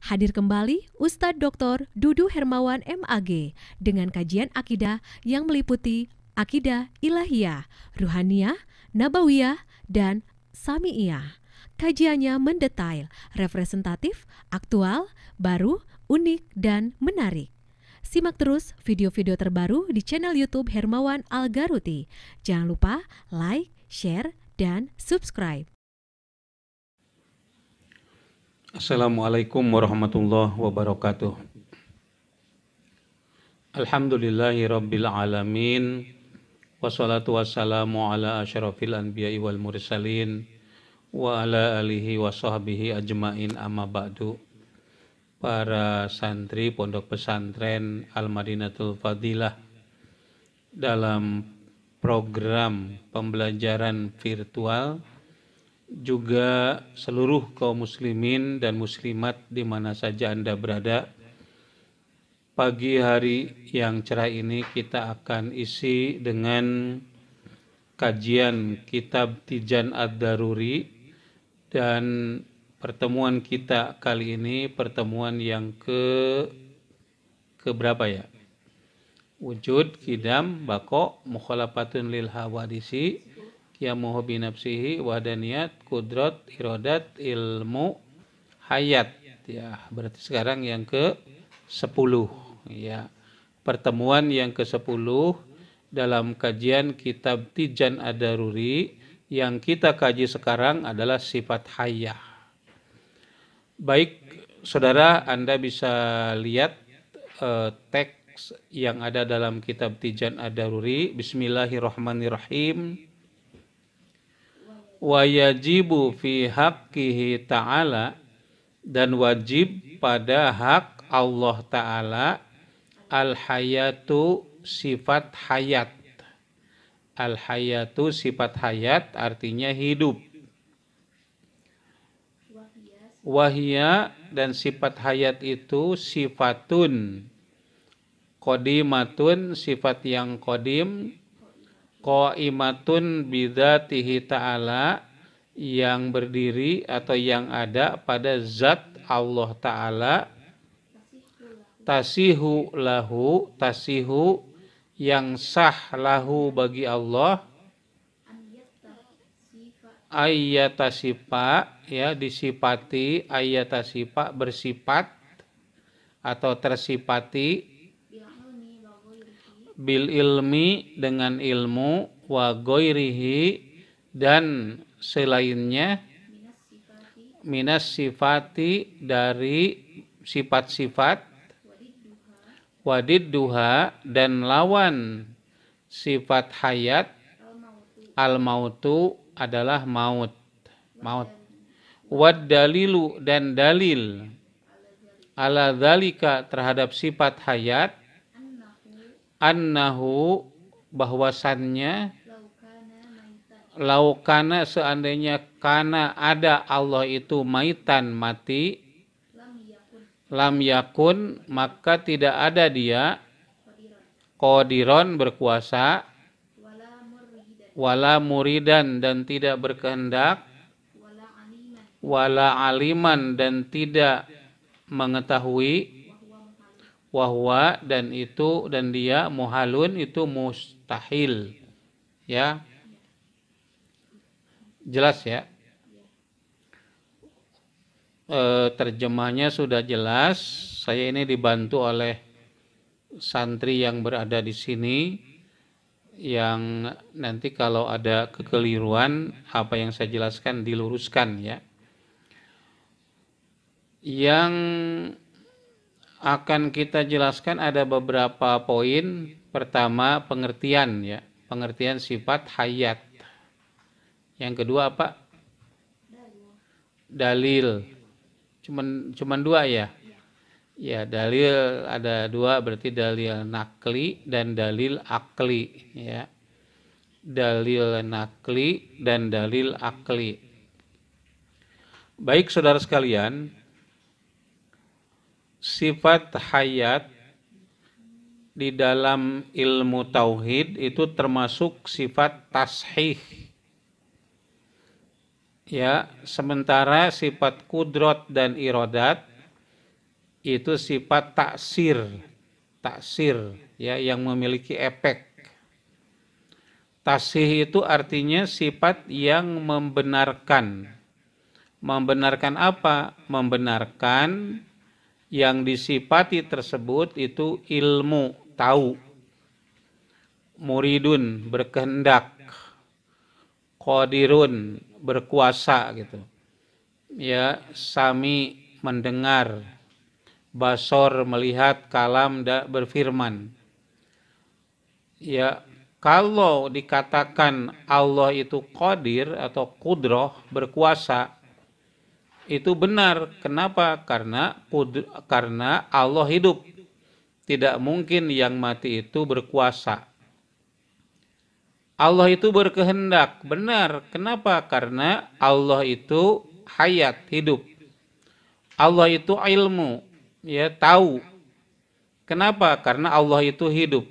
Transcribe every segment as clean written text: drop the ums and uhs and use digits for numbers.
Hadir kembali Ustadz Dr. Dudu Hermawan MAG dengan kajian akidah yang meliputi akidah ilahiyah, ruhaniyah, nabawiyah, dan sami'iyah. Kajiannya mendetail, representatif, aktual, baru, unik, dan menarik. Simak terus video-video terbaru di channel YouTube Hermawan Al-Garuti. Jangan lupa like, share, dan subscribe. Assalamualaikum warahmatullahi wabarakatuh. Alhamdulillahi rabbil alamin. Wassalatu wassalamu ala asyrafil anbiya'i wal mursalin wa ala alihi wa sahbihi ajmain amma ba'du. Para santri Pondok Pesantren Al-Madinatul Fadilah dalam program pembelajaran virtual, juga seluruh kaum muslimin dan muslimat di mana saja Anda berada. Pagi hari yang cerah ini kita akan isi dengan kajian kitab Tijan Ad-Daruri, dan pertemuan kita kali ini pertemuan yang ke berapa ya? Wujud, Qidam, Bako, Mukhalafatun lil Hawadisi, Qiyamuhu binafsihi, Wahdaniyat, Kudrat, Irodat, Ilmu, Hayat. Ya, berarti sekarang yang ke-10. Ya, pertemuan yang ke-10 dalam kajian kitab Tijan Ad-Daruri. Yang kita kaji sekarang adalah sifat hayah. Baik, saudara, Anda bisa lihat teks yang ada dalam kitab Tijan Ad-Daruri. Bismillahirrahmanirrahim. Wa yajibu fi haqqihi ta'ala, dan wajib pada hak Allah Ta'ala, al-hayatu sifat hayat. Al-hayatu sifat hayat artinya hidup. Wahya, dan sifat hayat itu sifatun qadimatun, sifat yang qadim, qaimatun bidzatihi ta'ala, yang berdiri atau yang ada pada zat Allah Ta'ala, tasihu lahu, tasihu yang sah lahu bagi Allah, ayyatasifa, ya, disifati, ayyatasifa bersifat atau tersifati, bil ilmi dengan ilmu, wa ghairihi dan selainnya, minas sifati dari sifat-sifat, wadidduha dan lawan sifat hayat, al mautu adalah maut. Wad dalilu dan dalil, ala dzalika terhadap sifat hayat, annahu bahwasannya, laukana seandainya kana ada Allah itu maitan mati, lam yakun maka tidak ada dia, qadiron berkuasa, wala muridan dan tidak berkehendak, wala aliman dan tidak mengetahui, wahwa dan itu dan dia, muhalun itu mustahil. Ya, jelas ya, terjemahnya sudah jelas. Saya ini dibantu oleh santri yang berada di sini, yang nanti kalau ada kekeliruan apa yang saya jelaskan diluruskan ya. Yang akan kita jelaskan ada beberapa poin. Pertama, pengertian ya, pengertian sifat hayat. Yang kedua apa? Dalil. Cuman dua ya? Ya, dalil ada dua, berarti dalil nakli dan dalil akli ya. Dalil nakli dan dalil akli. Baik saudara sekalian, sifat hayat di dalam ilmu tauhid itu termasuk sifat tashih. Ya, sementara sifat kudrat dan iradat itu sifat taksir ya, yang memiliki efek. Tasih itu artinya sifat yang membenarkan. Membenarkan apa? Membenarkan yang disifati tersebut itu ilmu, tahu. Muridun, berkehendak. Qadirun, berkuasa gitu. Ya, sami, mendengar. Basor, melihat. Kalam, berfirman. Ya, kalau dikatakan Allah itu qadir atau qudroh, berkuasa, itu benar. Kenapa? Karena Allah hidup. Tidak mungkin yang mati itu berkuasa. Allah itu berkehendak. Benar. Kenapa? Karena Allah itu hayat, hidup. Allah itu ilmu, ya, tahu. Kenapa? Karena Allah itu hidup.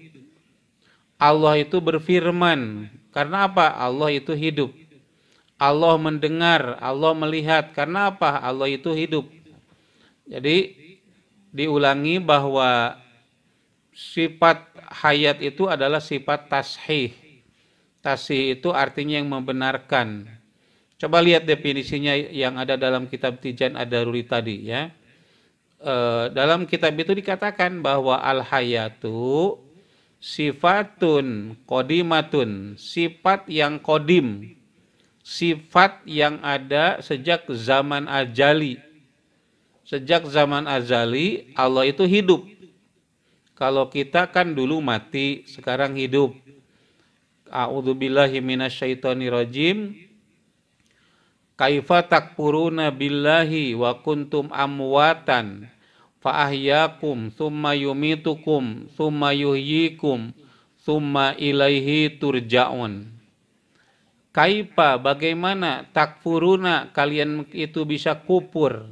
Allah itu berfirman. Karena apa? Allah itu hidup. Allah mendengar, Allah melihat. Karena apa? Allah itu hidup. Jadi diulangi bahwa sifat hayat itu adalah sifat tashih. Tashih itu artinya yang membenarkan. Coba lihat definisinya yang ada dalam kitab Tijan Ad-Daruri tadi ya. Dalam kitab itu dikatakan bahwa al-hayatu sifatun qodimatun, sifat yang kodim, sifat yang ada sejak zaman azali. Sejak zaman azali Allah itu hidup. Kalau kita kan dulu mati, sekarang hidup. A'udzubillahi minasyaitonirrajim. Kaifa takfuruna billahi wa kuntum amwatan fa ahyakum tsumma yumitukum tsumma yuhyikum tsumma ilaihi turja'un. Kaifa, bagaimana, takfuruna, kalian itu bisa kufur,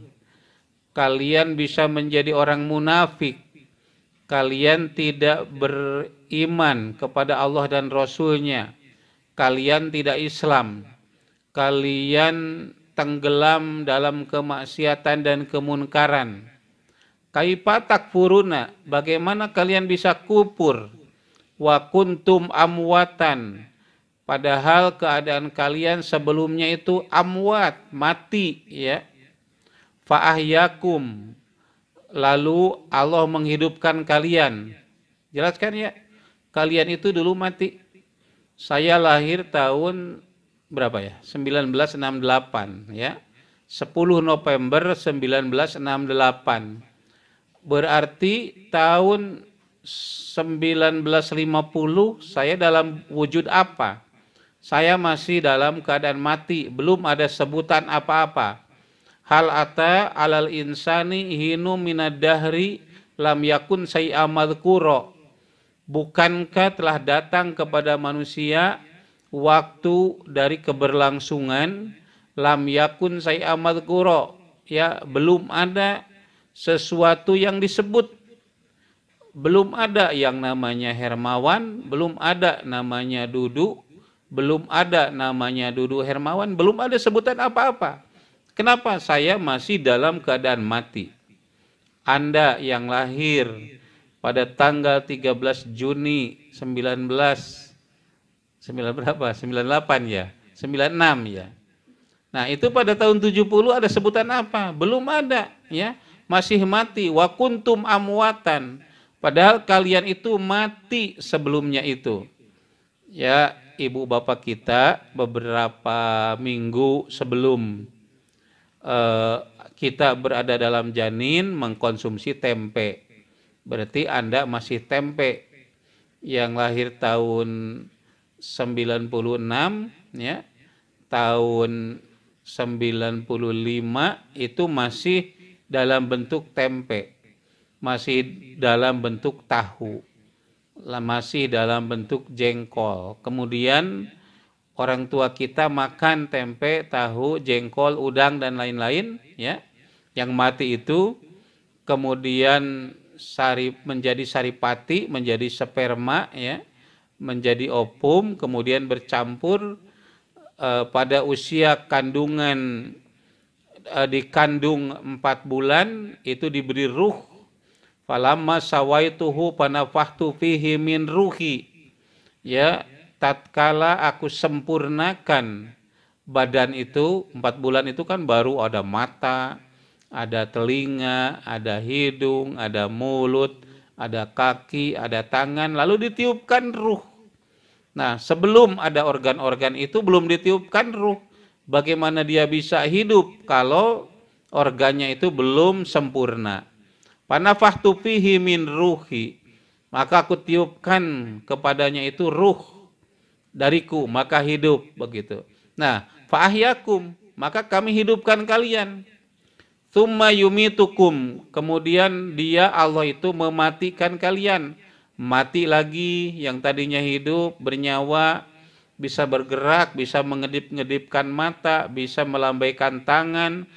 kalian bisa menjadi orang munafik, kalian tidak beriman kepada Allah dan Rasulnya, kalian tidak Islam, kalian tenggelam dalam kemaksiatan dan kemunkaran. Kaifa takfuruna, bagaimana kalian bisa kufur, wa kuntum amwatan, padahal keadaan kalian sebelumnya itu amwat, mati ya. Fa ahyakum, lalu Allah menghidupkan kalian. Jelaskan ya, kalian itu dulu mati. Saya lahir tahun berapa ya? 1968 ya. 10 November 1968. Berarti tahun 1950 saya dalam wujud apa? Saya masih dalam keadaan mati, belum ada sebutan apa-apa. Hal ata alal insani hinu minad dahri lam yakun say'a madhkura. Bukankah telah datang kepada manusia waktu dari keberlangsungan lam yakun say'a madhkura, ya, belum ada sesuatu yang disebut. Belum ada yang namanya Hermawan, belum ada namanya Dudu, belum ada namanya Dudu Hermawan, belum ada sebutan apa-apa. Kenapa? Saya masih dalam keadaan mati. Anda yang lahir pada tanggal 13 Juni 98 ya, 96 ya. Nah, itu pada tahun 70 ada sebutan apa? Belum ada ya. Masih mati, wa kuntum amwatan, padahal kalian itu mati sebelumnya itu. Ya, ibu bapak kita beberapa minggu sebelum kita berada dalam janin mengkonsumsi tempe. Berarti Anda masih tempe. Yang lahir tahun 96 ya, tahun 95 itu masih dalam bentuk tempe, masih dalam bentuk tahu, masih dalam bentuk jengkol. Kemudian orang tua kita makan tempe, tahu, jengkol, udang dan lain-lain ya. Yang mati itu kemudian menjadi saripati, menjadi sperma ya, menjadi ovum, kemudian bercampur pada usia kandungan, dikandung 4 bulan itu diberi ruh Falamma sawaituhu panafahtu fihi min ruhi. Ya, tatkala aku sempurnakan badan itu, 4 bulan itu kan baru ada mata, ada telinga, ada hidung, ada mulut, ada kaki, ada tangan, lalu ditiupkan ruh. Nah, sebelum ada organ-organ itu belum ditiupkan ruh. Bagaimana dia bisa hidup kalau organnya itu belum sempurna? Panafahtu fihi min ruhi. Maka aku tiupkan kepadanya itu ruh dariku, maka hidup begitu. Nah, fa'ahyakum, maka kami hidupkan kalian. Tsumma yumitukum, kemudian dia Allah itu mematikan kalian. Mati lagi, yang tadinya hidup, bernyawa, bisa bergerak, bisa mengedip-ngedipkan mata, bisa melambaikan tangan,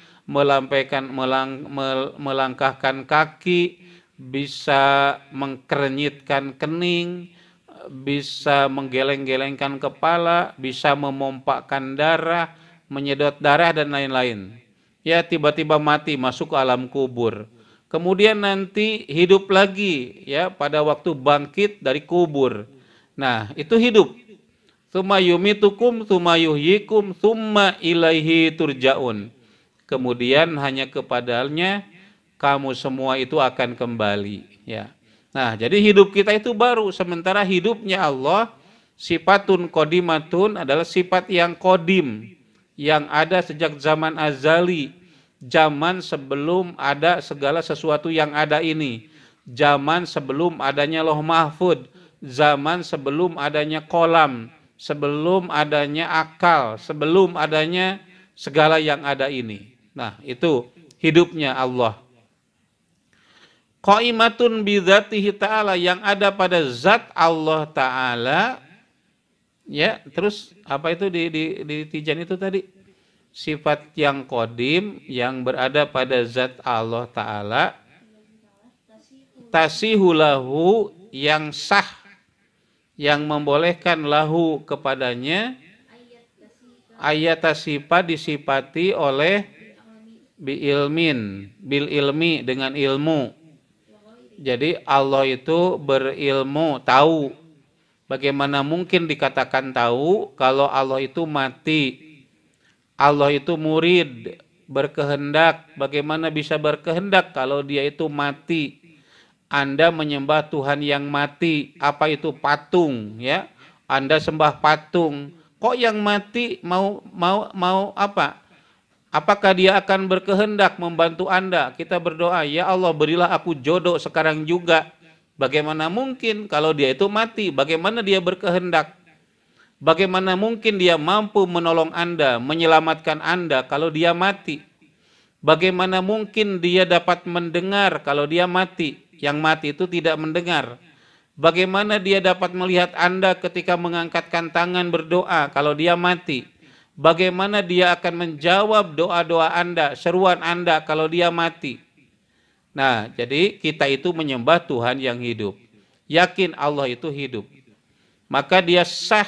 melangkahkan kaki, bisa mengkerenyitkan kening, bisa menggeleng-gelengkan kepala, bisa memompakkan darah, menyedot darah dan lain-lain. Ya, tiba-tiba mati, masuk ke alam kubur. Kemudian nanti hidup lagi, ya, pada waktu bangkit dari kubur. Nah, itu hidup. Tsumma yumitukum, tsumma yuhyikum, tsumma ilaihi turja'un. Kemudian hanya kepadanya kamu semua itu akan kembali, ya. Nah, jadi hidup kita itu baru, sementara hidupnya Allah sifatun qodimatun adalah sifat yang kodim, yang ada sejak zaman azali, zaman sebelum ada segala sesuatu yang ada ini, zaman sebelum adanya Lauh Mahfud, zaman sebelum adanya kolam, sebelum adanya akal, sebelum adanya segala yang ada ini. Nah, itu hidupnya Allah. Qaimatun bidzatihi ta'ala, yang ada pada zat Allah Ta'ala. Ya, terus apa itu di tijan itu tadi? Sifat yang kodim, yang berada pada zat Allah Ta'ala. Tasihulahu, yang sah, yang membolehkan lahu kepadanya. Ayatasipa, disipati oleh bil ilmi, dengan ilmu. Jadi Allah itu berilmu, tahu. Bagaimana mungkin dikatakan tahu kalau Allah itu mati? Allah itu murid, berkehendak. Bagaimana bisa berkehendak kalau dia itu mati? Anda menyembah Tuhan yang mati. Apa itu patung, ya? Anda sembah patung. Kok yang mati mau apa? Apakah dia akan berkehendak membantu Anda? Kita berdoa, ya Allah berilah aku jodoh sekarang juga. Bagaimana mungkin kalau dia itu mati? Bagaimana dia berkehendak? Bagaimana mungkin dia mampu menolong Anda, menyelamatkan Anda kalau dia mati? Bagaimana mungkin dia dapat mendengar kalau dia mati? Yang mati itu tidak mendengar. Bagaimana dia dapat melihat Anda ketika mengangkatkan tangan berdoa kalau dia mati? Bagaimana dia akan menjawab doa-doa Anda, seruan Anda kalau dia mati? Nah, jadi kita itu menyembah Tuhan yang hidup. Yakin Allah itu hidup. Maka dia sah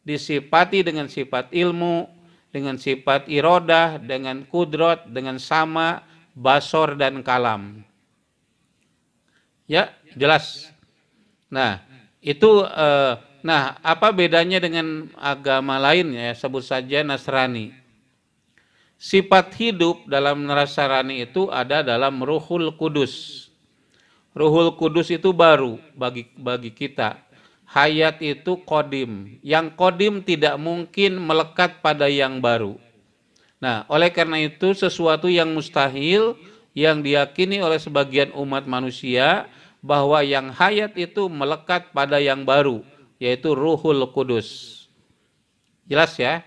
disifati dengan sifat ilmu, dengan sifat irodah, dengan kudrat, dengan sama, basor, dan kalam. Ya, jelas. Nah, itu apa bedanya dengan agama lain, ya, sebut saja Nasrani. Sifat hidup dalam Nasrani itu ada dalam Ruhul Kudus. Ruhul Kudus itu baru bagi kita. Hayat itu kodim. Yang kodim tidak mungkin melekat pada yang baru. Nah, oleh karena itu sesuatu yang mustahil, yang diyakini oleh sebagian umat manusia, bahwa yang hayat itu melekat pada yang baru, yaitu Ruhul Kudus. Jelas ya?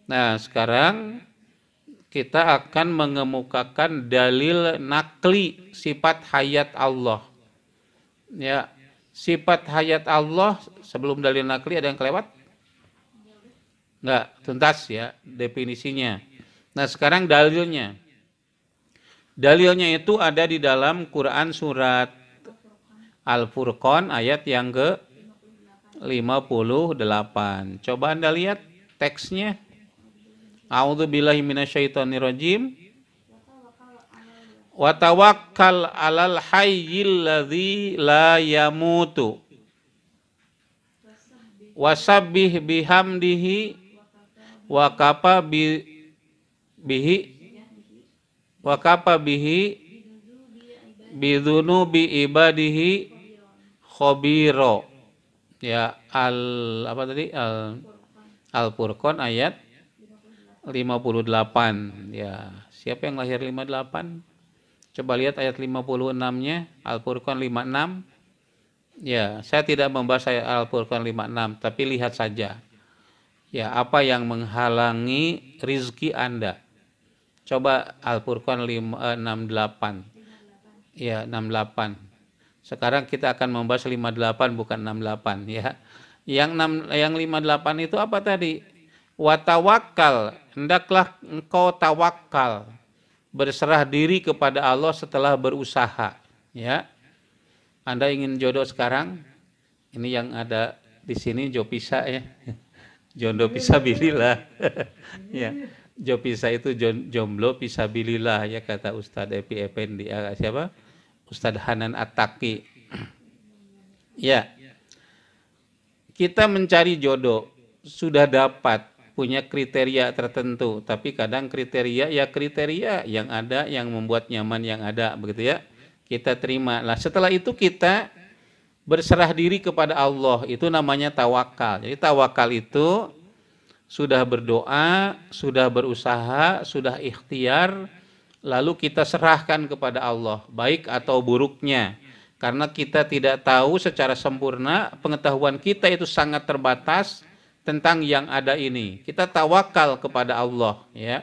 Nah, sekarang kita akan mengemukakan dalil nakli sifat hayat Allah. Ya, sifat hayat Allah sebelum dalil nakli ada yang kelewat? Enggak, tuntas ya definisinya. Nah, sekarang dalilnya. Dalilnya itu ada di dalam Quran surat Al-Furqan ayat yang ke-58. Coba Anda lihat teksnya. A'udzubillahi minasyaitonirrajim. wa tawakkal 'alal hayyil ladzi la yamutu wasabbih bihamdihi wa kafa bihi wa kafa bihi bidzunubi ibadihi khabiro. Ya, apa tadi? Al-Furqan ayat 58. Ya, siapa yang lahir 58? Coba lihat ayat 56-nya, Al-Furqan 56. Ya, saya tidak membahas ayat Al-Furqan 56, tapi lihat saja. Ya, apa yang menghalangi rizki Anda? Coba Al-Furqan 68. Ya, 68. Sekarang kita akan membahas 58 bukan 68 ya. Yang 58 itu apa tadi? Wa tawakkal, hendaklah engkau tawakal, berserah diri kepada Allah setelah berusaha, ya. Anda ingin jodoh sekarang? Ini yang ada di sini Jopisa ya. Jodoh pisabilillah. Ya. Jopisa itu jomblo pisabilillah ya kata Ustadz Epi Effendi. Siapa? Ustadz Hanan At-Taqi. Ya. Kita mencari jodoh, sudah dapat, punya kriteria tertentu, tapi kadang kriteria yang ada yang membuat nyaman yang ada, begitu ya. Kita terima. Nah, setelah itu kita berserah diri kepada Allah, itu namanya tawakal. Jadi tawakal itu sudah berdoa, sudah berusaha, sudah ikhtiar, lalu kita serahkan kepada Allah, baik atau buruknya. Karena kita tidak tahu secara sempurna, pengetahuan kita itu sangat terbatas tentang yang ada ini. Kita tawakal kepada Allah, ya.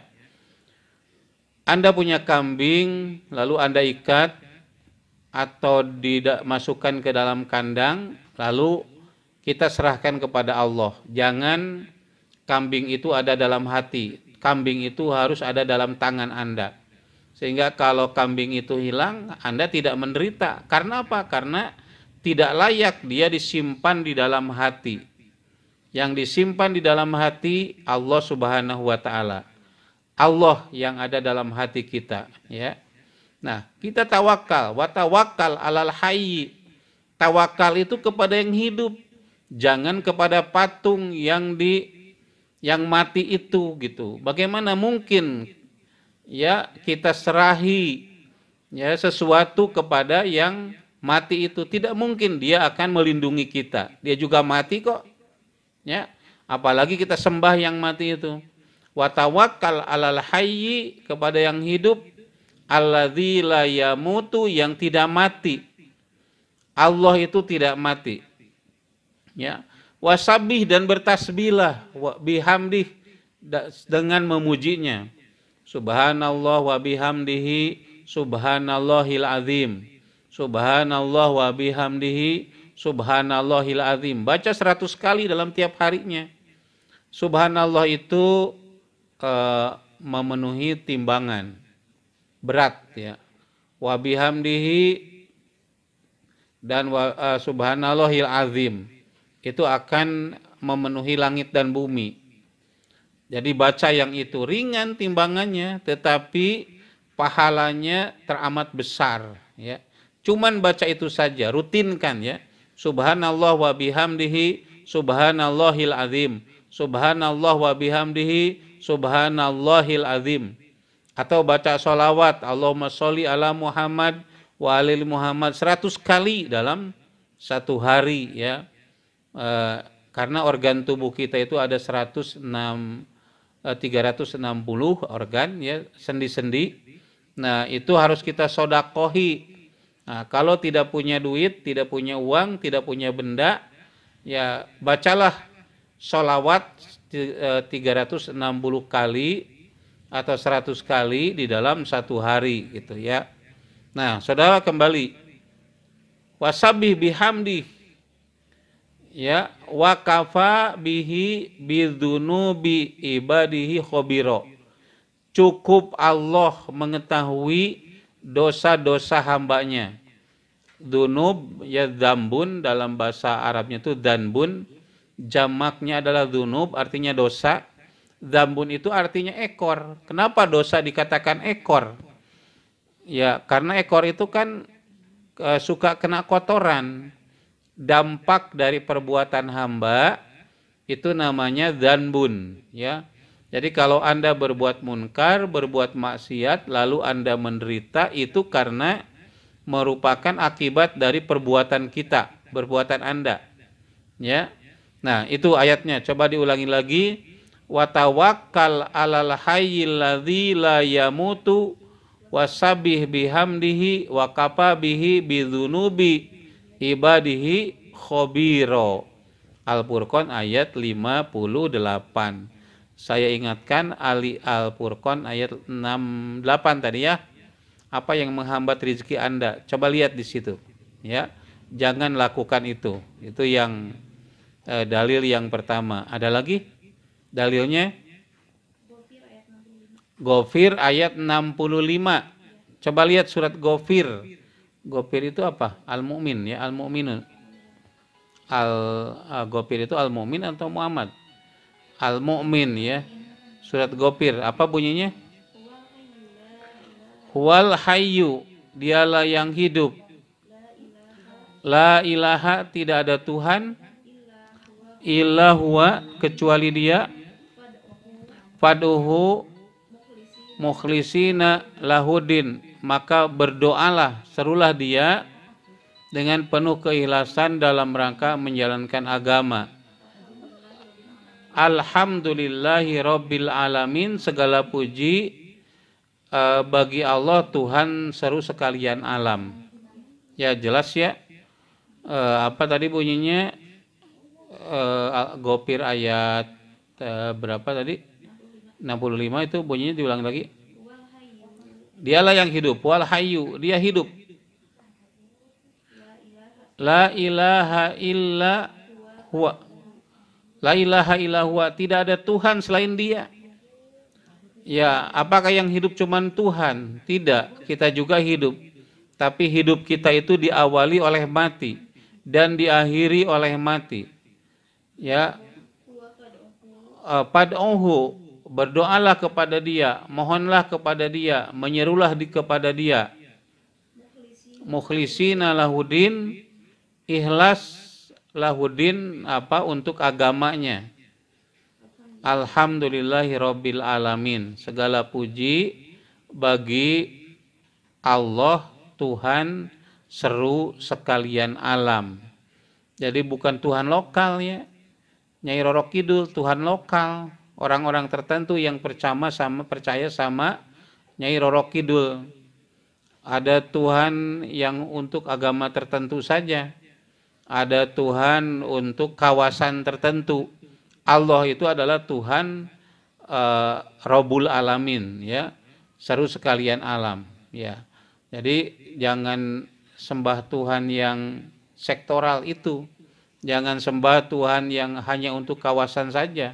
Anda punya kambing, lalu Anda ikat atau dimasukkan ke dalam kandang, lalu kita serahkan kepada Allah. Jangan kambing itu ada dalam hati, kambing itu harus ada dalam tangan Anda. Sehingga kalau kambing itu hilang, Anda tidak menderita. Karena apa? Karena tidak layak dia disimpan di dalam hati. Yang disimpan di dalam hati Allah Subhanahu wa taala. Allah yang ada dalam hati kita, ya. Nah, kita tawakal, wa tawakkal 'alal hayy. Tawakal itu kepada yang hidup, jangan kepada patung yang mati itu gitu. Bagaimana mungkin ya kita serahi ya sesuatu kepada yang mati itu? Tidak mungkin dia akan melindungi kita. Dia juga mati kok. Ya, apalagi kita sembah yang mati itu. Wa tawakkal 'alal hayy, kepada yang hidup, alladzi la yamutu, yang tidak mati. Allah itu tidak mati. Ya. Wasabbih, dan bertasbihlah, wa bihamdih, dengan memujinya. Subhanallah wa bihamdihi subhanallahil azim. Subhanallah wa bihamdihi subhanallahil azim. Baca 100 kali dalam tiap harinya. Subhanallah itu memenuhi timbangan berat ya. Wa bihamdihi dan subhanallahil azim itu akan memenuhi langit dan bumi. Jadi baca yang itu ringan timbangannya, tetapi pahalanya teramat besar ya. Cuman baca itu saja, rutinkan ya. Subhanallah wa bihamdihi subhanallahil azim. Subhanallah wa bihamdihi subhanallahil azim. Atau baca sholawat, Allahumma sholli ala Muhammad wa alil Muhammad 100 kali dalam satu hari ya. Karena organ tubuh kita itu ada 360 organ ya, sendi-sendi. Nah, itu harus kita sodakohi. Nah, kalau tidak punya duit, tidak punya uang, tidak punya benda, ya bacalah sholawat 360 kali atau 100 kali di dalam satu hari gitu ya. Nah, saudara kembali. Wasabbih bihamdi ya, wa kafa bihi bidzunubi ibadihi khabiro. Cukup Allah mengetahui dosa-dosa hambanya. Dzunub ya dzambun, dalam bahasa Arabnya itu dzanbun, jamaknya adalah dzunub, artinya dosa. Dzambun itu artinya ekor. Kenapa dosa dikatakan ekor? Ya, karena ekor itu kan suka kena kotoran. Dampak dari perbuatan hamba itu namanya dzanbun, ya. Jadi kalau Anda berbuat munkar, berbuat maksiat, lalu Anda menderita, itu karena merupakan akibat dari perbuatan kita, perbuatan Anda. Ya. Nah, itu ayatnya. Coba diulangi lagi. Wa tawakkal 'alal hayyil ladzi la yamutu wasabbih bihamdihi wa kafa bihi bidzunubi ibadihi khabiro. Al-Furqan ayat 58. Saya ingatkan Ali Al-Furqan ayat 68 tadi ya. Apa yang menghambat rezeki Anda? Coba lihat di situ. Ya. Jangan lakukan itu. Itu yang dalil yang pertama. Ada lagi? Dalilnya? Ghafir ayat 65. Coba lihat surat Ghafir. Ghafir itu apa? Al-Mu'min ya, Al-Mu'minun. Ghafir itu Al-Mu'min atau Muhammad? Al-Mu'min ya. Surat Ghafir, apa bunyinya? Huwal hayyu, dialah yang hidup. La ilaha, tidak ada Tuhan illa huwa, kecuali dia. Fad'uhu mukhlisina lahudin, maka berdoalah, serulah dia dengan penuh keikhlasan dalam rangka menjalankan agama. Alhamdulillahi rabbil alamin, segala puji bagi Allah Tuhan seru sekalian alam. Ya jelas ya. Apa tadi bunyinya? Ghafir ayat berapa tadi? 65 itu bunyinya diulang lagi. Dialah yang hidup, wal hayyu, dia hidup. La ilaha illa huwa. La ilaha illa huwa, tidak ada Tuhan selain dia. Ya, apakah yang hidup cuman Tuhan? Tidak, kita juga hidup. Tapi hidup kita itu diawali oleh mati dan diakhiri oleh mati. Ya. Pad'uhu, berdoalah kepada dia, mohonlah kepada dia, menyerulah kepada dia. Mukhlisina lahudin, ikhlas lahudin apa untuk agamanya. Alhamdulillahi rabbil alamin, segala puji bagi Allah Tuhan seru sekalian alam. Jadi bukan Tuhan lokal ya. Nyai Roro Kidul Tuhan lokal, orang-orang tertentu yang percaya sama Nyai Roro Kidul. Ada Tuhan yang untuk agama tertentu saja. Ada Tuhan untuk kawasan tertentu. Allah itu adalah Tuhan Rabbul Alamin ya, seru sekalian alam ya. Jadi jangan sembah Tuhan yang sektoral itu. Jangan sembah Tuhan yang hanya untuk kawasan saja,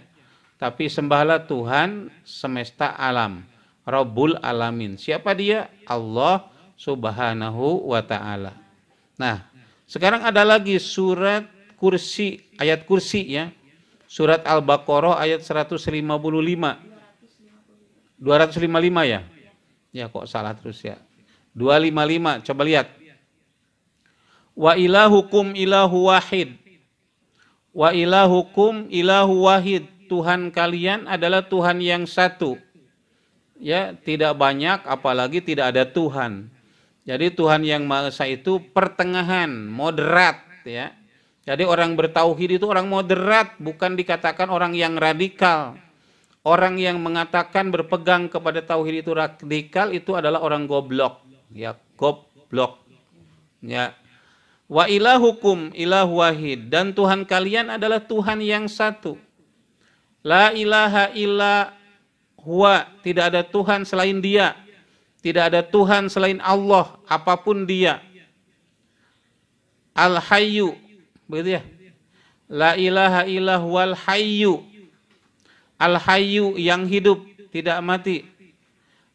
tapi sembahlah Tuhan semesta alam, Rabbul Alamin. Siapa dia? Allah Subhanahu wa ta'ala. Nah, sekarang ada lagi surat kursi, ayat kursi ya. Surat Al-Baqarah ayat 155. 255 ya? Ya kok salah terus ya. 255, coba lihat. Wa ilahukum ilahu wahid. Wa ilahukum ilahu wahid, Tuhan kalian adalah Tuhan yang satu. Ya, tidak banyak apalagi tidak ada Tuhan. Jadi Tuhan yang Maha Esa itu pertengahan, moderat ya. Jadi orang bertauhid itu orang moderat, bukan dikatakan orang yang radikal. Orang yang mengatakan berpegang kepada tauhid itu radikal itu adalah orang goblok, ya, goblok. Ya. Wa ilahukum ilahu wahid, dan Tuhan kalian adalah Tuhan yang satu. La ilaha illa huwa, tidak ada Tuhan selain dia. Tidak ada Tuhan selain Allah, apapun dia. Al-hayyu, begitu ya. La ilaha illa huwal hayyu. Al-hayyu yang hidup, tidak mati.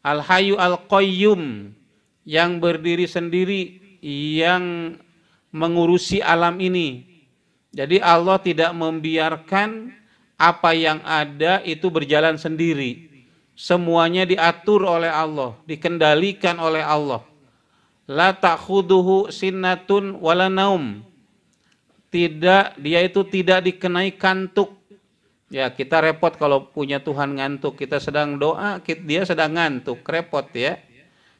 Al-hayyu al-qayyum, yang berdiri sendiri, yang mengurusi alam ini. Jadi Allah tidak membiarkan apa yang ada itu berjalan sendiri. Semuanya diatur oleh Allah, dikendalikan oleh Allah. La ta'khuduhu sinnatun wala naum. Tidak, dia itu tidak dikenai kantuk. Ya, kita repot kalau punya Tuhan ngantuk. Kita sedang doa, dia sedang ngantuk, repot ya.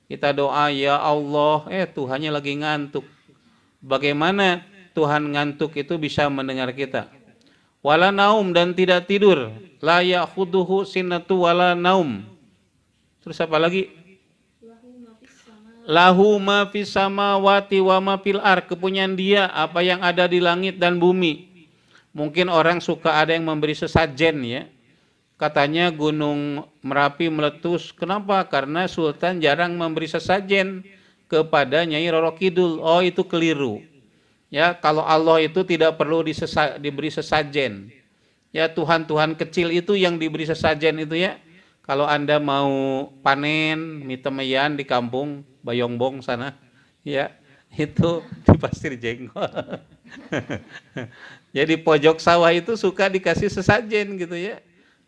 Kita doa, ya Allah, Tuhannya lagi ngantuk. Bagaimana Tuhan ngantuk itu bisa mendengar kita? Wala naum, dan tidak tidur. La ya'khuduhu sinnatu wala naum. Terus apa lagi? Lahu ma fis samawati wa ma fil ar, kepunyaan dia apa yang ada di langit dan bumi. Mungkin orang suka ada yang memberi sesajen ya. Katanya Gunung Merapi meletus. Kenapa? Karena Sultan jarang memberi sesajen kepada Nyai Roro Kidul. Oh, itu keliru. Ya, kalau Allah itu tidak perlu diberi sesajen. Ya, Tuhan-Tuhan kecil itu yang diberi sesajen itu ya. Kalau Anda mau panen mie temeyan di kampung Bayongbong sana, ya itu di pasir jengkol. Jadi pojok sawah itu suka dikasih sesajen gitu ya.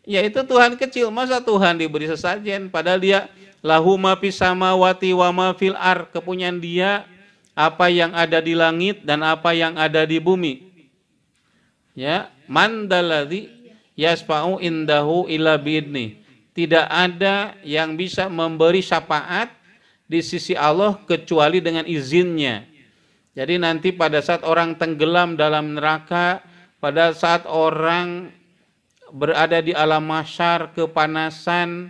Ya itu Tuhan kecil, masa Tuhan diberi sesajen? Padahal dia lahu ma fis samawati wa ma fil ar, kepunyaan dia apa yang ada di langit dan apa yang ada di bumi. Ya, man dalladzi yasfa'u indahu illa biidni. Tidak ada yang bisa memberi syafaat di sisi Allah kecuali dengan izinnya. Jadi nanti pada saat orang tenggelam dalam neraka, pada saat orang berada di alam mahsyar kepanasan,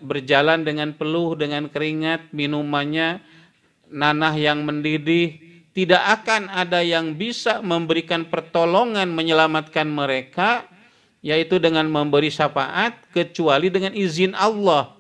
berjalan dengan peluh, dengan keringat, minumannya nanah yang mendidih, tidak akan ada yang bisa memberikan pertolongan menyelamatkan mereka, yaitu dengan memberi syafaat kecuali dengan izin Allah.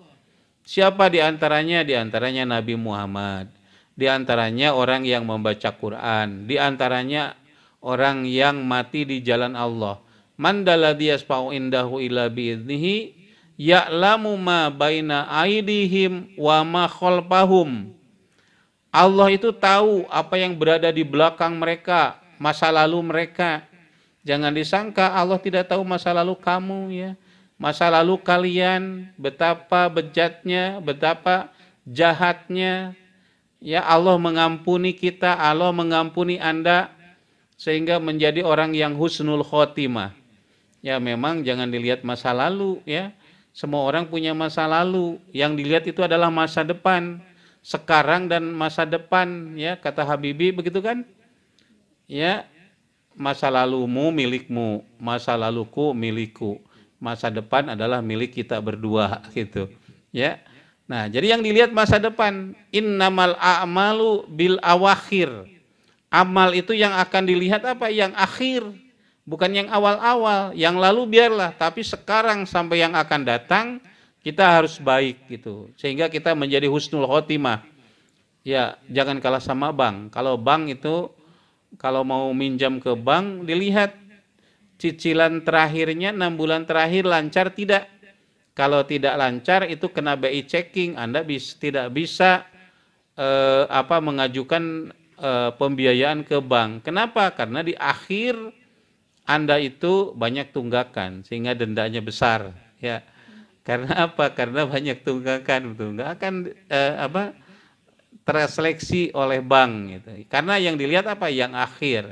Siapa di antaranya? Di antaranya Nabi Muhammad, di antaranya orang yang membaca Quran, di antaranya orang yang mati di jalan Allah. Man dalladzi yasfa'u indahu illa bi'idnihi ya'lamu ma baina aydihim wa ma khalfahum. Allah itu tahu apa yang berada di belakang mereka, masa lalu mereka. Jangan disangka Allah tidak tahu masa lalu kamu ya. Masa lalu kalian, betapa bejatnya, betapa jahatnya. Ya, Allah mengampuni kita, Allah mengampuni Anda sehingga menjadi orang yang husnul khotimah. Ya, memang jangan dilihat masa lalu ya. Semua orang punya masa lalu, yang dilihat itu adalah masa depan, sekarang dan masa depan ya, kata Habibie begitu kan? Ya. Masa lalumu milikmu, masa laluku milikku, masa depan adalah milik kita berdua gitu ya. Nah, jadi yang dilihat masa depan. Innamal a'malu bil awakhir. Amal itu yang akan dilihat apa? Yang akhir, bukan yang awal-awal. Yang lalu biarlah, tapi sekarang sampai yang akan datang kita harus baik gitu, sehingga kita menjadi husnul khotimah. Ya, jangan kalah sama bank. Kalau bank itu, kalau mau minjam ke bank, dilihat cicilan terakhirnya 6 bulan terakhir lancar tidak. Kalau tidak lancar itu kena BI checking, Anda tidak bisa mengajukan pembiayaan ke bank. Kenapa? Karena di akhir Anda itu banyak tunggakan sehingga dendanya besar. Ya, karena apa? Karena banyak tunggakan, betul. Nggak akan terseleksi oleh bank gitu. Karena yang dilihat apa? Yang akhir.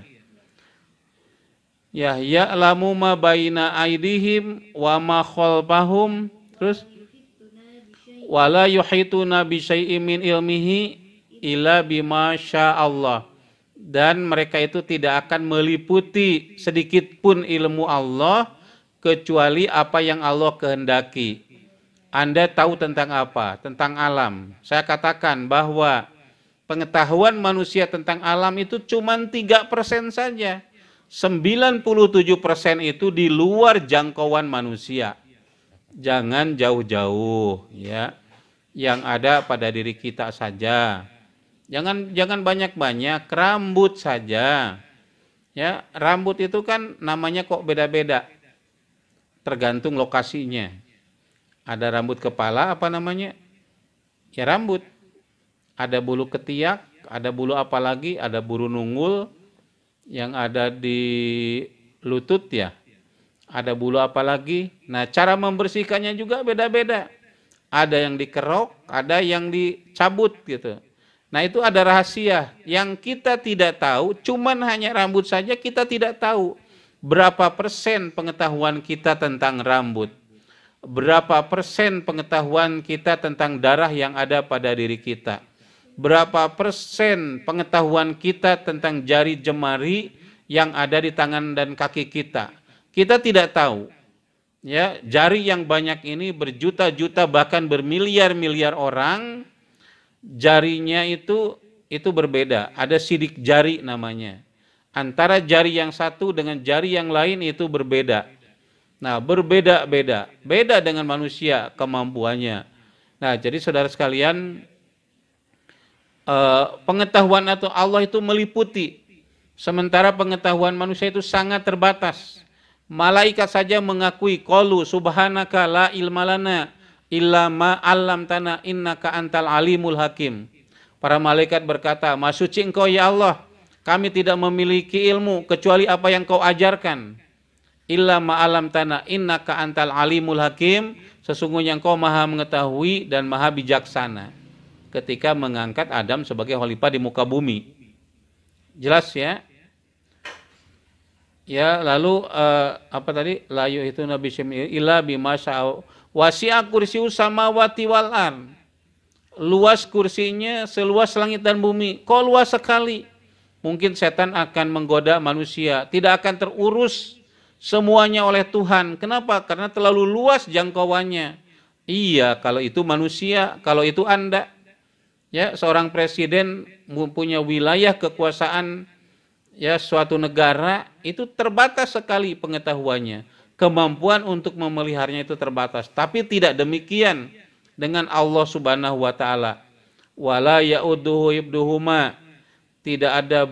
Ya, ya'lamu ma baina aidihim wa ma khalfahum. Terus wala yuhituna bi syai'in min ilmihi illa bima sya'allah. Dan mereka itu tidak akan meliputi sedikit pun ilmu Allah kecuali apa yang Allah kehendaki. Anda tahu tentang apa? Tentang alam. Saya katakan bahwa pengetahuan manusia tentang alam itu cuma 3% saja. 97% itu di luar jangkauan manusia. Jangan jauh-jauh ya. Yang ada pada diri kita saja. Jangan banyak-banyak, rambut saja. Ya, rambut itu kan namanya kok beda-beda. Tergantung lokasinya. Ada rambut kepala, apa namanya? Ya rambut. Ada bulu ketiak, ada bulu apa lagi? Ada bulu nunggul yang ada di lutut ya. Ada bulu apa lagi? Nah, cara membersihkannya juga beda-beda. Ada yang dikerok, ada yang dicabut gitu. Nah, itu ada rahasia yang kita tidak tahu, cuman hanya rambut saja kita tidak tahu. Berapa persen pengetahuan kita tentang rambut? Berapa persen pengetahuan kita tentang darah yang ada pada diri kita? Berapa persen pengetahuan kita tentang jari jemari yang ada di tangan dan kaki kita? Kita tidak tahu. Ya, jari yang banyak ini berjuta-juta bahkan bermiliar-miliar orang jarinya itu berbeda. Ada sidik jari namanya. Antara jari yang satu dengan jari yang lain itu berbeda. Nah, berbeda-beda. Beda dengan manusia kemampuannya. Nah, jadi saudara sekalian, pengetahuan atau Allah itu meliputi. Sementara pengetahuan manusia itu sangat terbatas. Malaikat saja mengakui, qalu subhanaka la ilma lana illa ma 'allamtana innaka antal alimul hakim. Para malaikat berkata, Maha suci Engkau ya Allah, kami tidak memiliki ilmu kecuali apa yang Kau ajarkan. Illa ma 'allamtana innaka antal alimul hakim, sesungguhnya Engkau Maha mengetahui dan Maha bijaksana. Ketika mengangkat Adam sebagai khalifah di muka bumi. Jelas ya? Ya, lalu apa tadi? Layu itu Nabi Syamil illa bima sya'u wasi'a kursiyu samawati wal ard. Luas kursinya seluas langit dan bumi. Kok luas sekali? Mungkin setan akan menggoda manusia, tidak akan terurus semuanya oleh Tuhan. Kenapa? Karena terlalu luas jangkauannya. Iya, kalau itu manusia, kalau itu Anda. Ya, seorang presiden mempunyai wilayah kekuasaan ya suatu negara itu terbatas sekali pengetahuannya. Kemampuan untuk memeliharanya itu terbatas. Tapi tidak demikian dengan Allah Subhanahu wa taala. Wala ya'uduhu ibduhuma. Tidak ada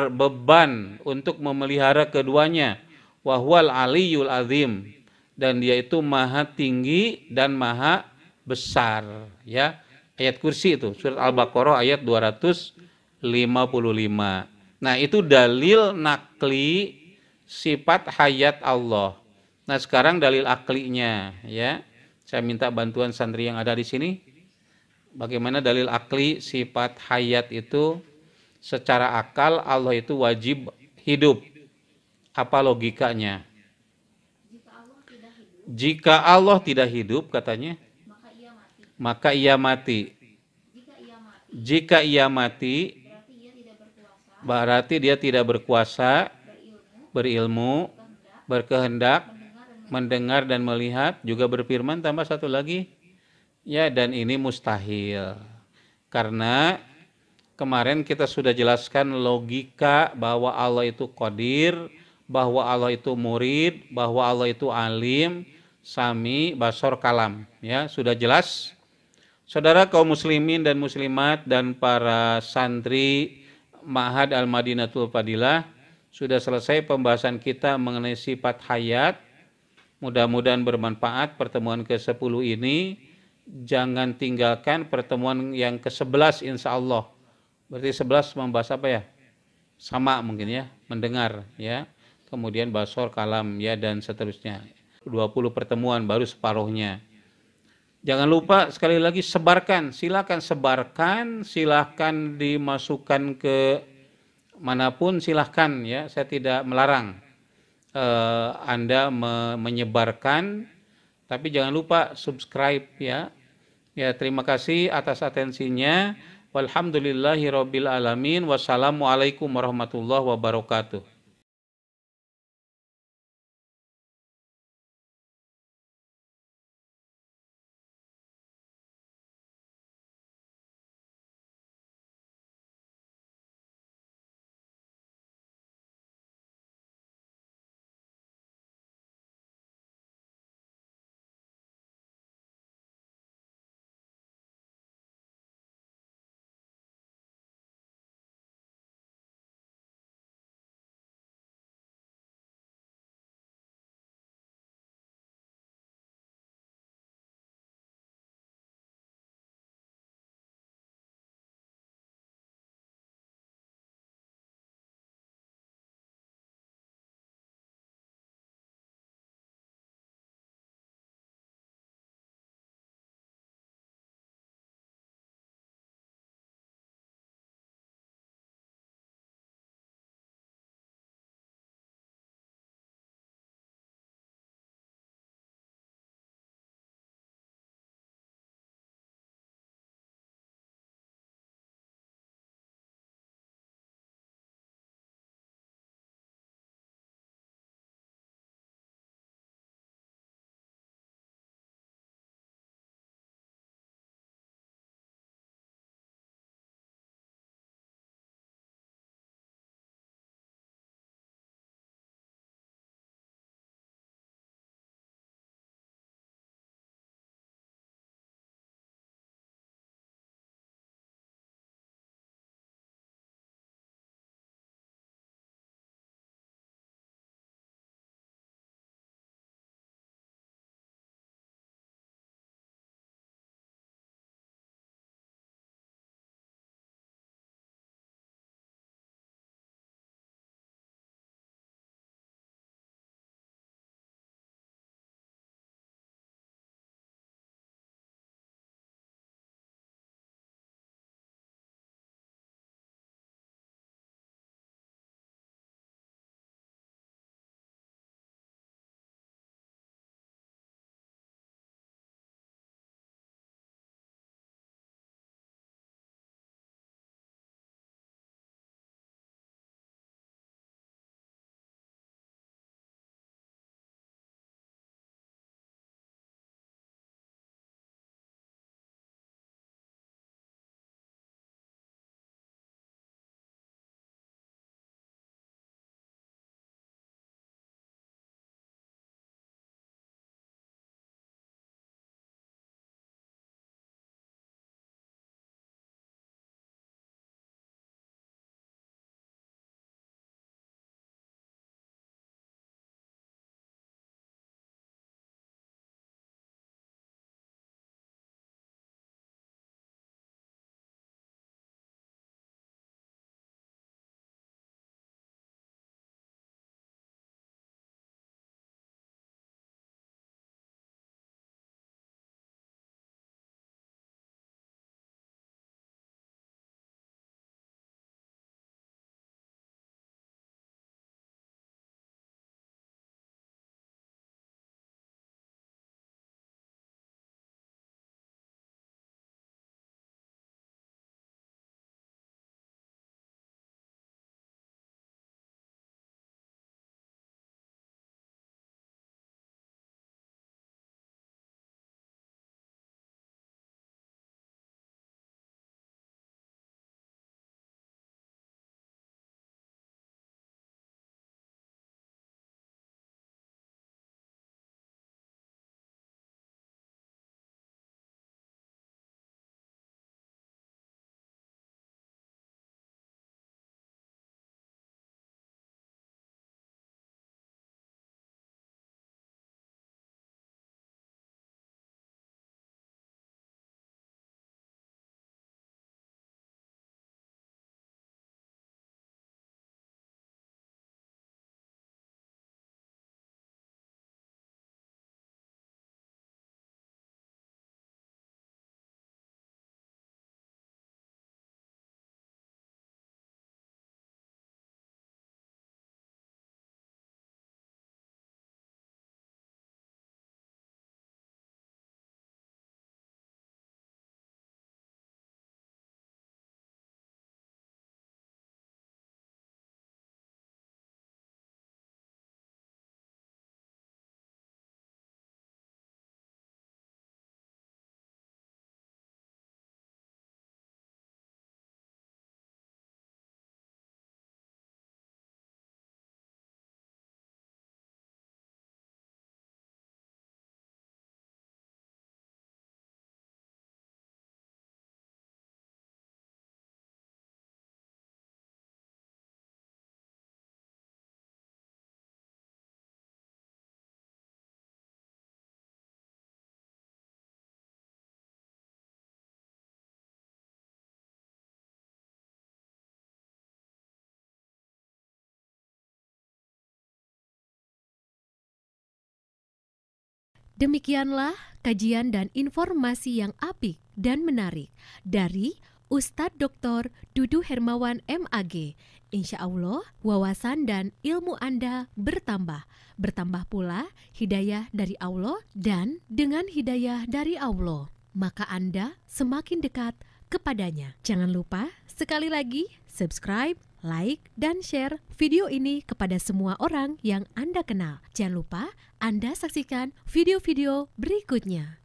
beban untuk memelihara keduanya. Wahwal aliyul azim. Dan dia itu maha tinggi dan maha besar. Ya, ayat kursi itu. Surat Al-Baqarah ayat 255. Nah, itu dalil nakli sifat hayat Allah. Nah, sekarang dalil aklinya ya. Saya minta bantuan santri yang ada di sini. Bagaimana dalil akli sifat hayat itu? Secara akal Allah itu wajib hidup. Apa logikanya? Jika Allah tidak hidup katanya, maka ia mati. Jika ia mati, berarti dia tidak berkuasa, berilmu, berkehendak, mendengar dan melihat, juga berfirman. Tambah satu lagi, ya, dan ini mustahil. Karena kemarin kita sudah jelaskan logika bahwa Allah itu qadir, bahwa Allah itu murid, bahwa Allah itu alim, sami, basor, kalam. Ya, sudah jelas. Saudara kaum muslimin dan muslimat dan para santri Ma'had Al-Madinatul Fadilah, sudah selesai pembahasan kita mengenai sifat hayat. Mudah-mudahan bermanfaat pertemuan ke-10 ini. Jangan tinggalkan pertemuan yang ke-11 insya Allah. Berarti 11 membahas apa ya? Sama mungkin ya, mendengar ya. Kemudian basor, kalam ya, dan seterusnya. 20 pertemuan baru separuhnya. Jangan lupa sekali lagi sebarkan, silakan sebarkan, silakan dimasukkan ke manapun silahkan ya, saya tidak melarang Anda menyebarkan, tapi jangan lupa subscribe ya. Ya, terima kasih atas atensinya. Walhamdulillahirabbil alamin. Wassalamualaikum warahmatullahi wabarakatuh. Demikianlah kajian dan informasi yang apik dan menarik dari Ustadz Dr. Dudu Hermawan MAG. Insya Allah wawasan dan ilmu Anda bertambah. Bertambah pula hidayah dari Allah, dan dengan hidayah dari Allah, maka Anda semakin dekat kepadanya. Jangan lupa sekali lagi subscribe, like, dan share video ini kepada semua orang yang Anda kenal. Jangan lupa Anda saksikan video-video berikutnya.